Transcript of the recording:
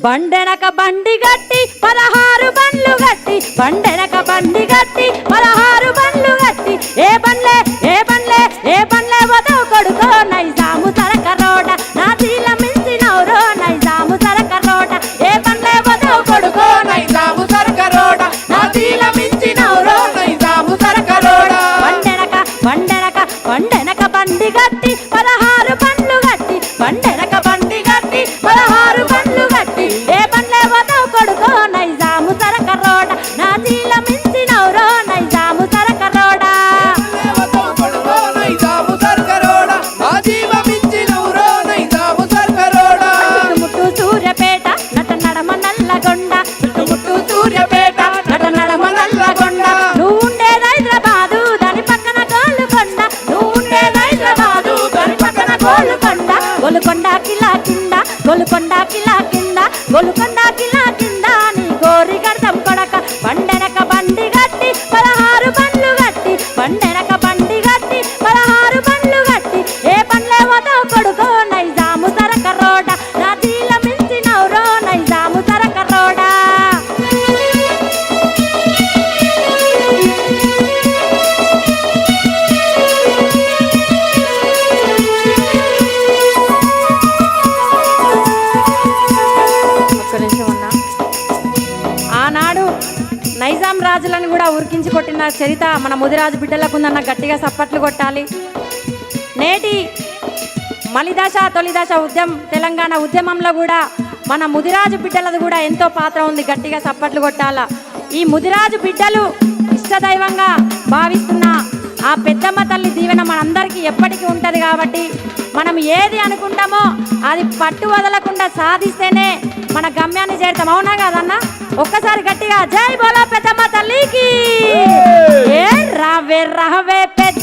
బండెనక బండి గట్టి 16 బండ్లు గట్టి బండెనక బండి గట్టి 16 బండ్లు గట్టి ఏ బండ్లే వదవు కొడుకో నైజాము సరక రోడ నా తీల మించినవురో నైజాము సరక రోడ ఏ బండ్లే వదవు కొడుకో నైజాము సరక రోడ నా తీల మించినవురో నైజాము సరక రోడ బండెనక బండి గట్టి 16 బండ్లు గట్టి బండెనక బండి గట్టి 16 బండ్లు గట్టి ఏ బండ్లే వదవు కొడుకో నైజాము సరక రోడ నా తీల మించినవురో నైజాము సరక రోడ వదవు కొడుకో నైజాము సరక రోడ నా జీవ మించినవురో నైజాము సరక రోడ ముట్టు సూర్యపేట నట నడమ నల్లగొండ ముట్టు సూర్యపేట నట నడమ నల్లగొండ నువ్వు ఉండేది హైదరాబాదు దాని పక్కన గోలుకొండ నువ్వు ఉండేది హైదరాబాదు దాని పక్కన గోలుకొండ గోలుకొండ కిలా కింద గోలుకొండ కిలా కింద గోలుకొండ కిలా కింద నీ గోరి గర్దం కొడక బండెనక బండి గట్టి 16 బండ్లు గట్టి బండెనక బండి గట్టి 16 బండ్లు గట్టి ఏ బండ్లే వదవు కొడుకో నైజాము సరక రోడ నా తీల మించినవురో నైజాము సరక రోడ ఒక్క నిమిషం అన్నా ఆనాడు నైజాం రాజులను కూడా ఉరికించి కొట్టిన చరిత మన ముదిరాజు బిడ్డలకు ఉందన్న గట్టిగా సప్పట్లు కొట్టాలి. నేటి మలిదశ తొలిదశ తెలంగాణ ఉద్యమంలో కూడా మన ముదిరాజు బిడ్డలది కూడా ఎంతో పాత్ర ఉంది. గట్టిగా సప్పట్లు కొట్టాలా. ఈ ముదిరాజు బిడ్డలు ఇష్టదైవంగా భావిస్తున్న ఆ పెద్దమ్మ తల్లి దీవెన మనందరికీ ఎప్పటికీ ఉంటుంది. కాబట్టి మనం ఏది అనుకుంటామో అది పట్టు వదలకుండా సాధిస్తేనే మన గమ్యాన్ని చేరుతాం. అవునా కాదన్నా? ఒక్కసారి గట్టిగా జై బోలో పెద్దమ్మ తల్లికి. ఏ రావే రావే పెద్ద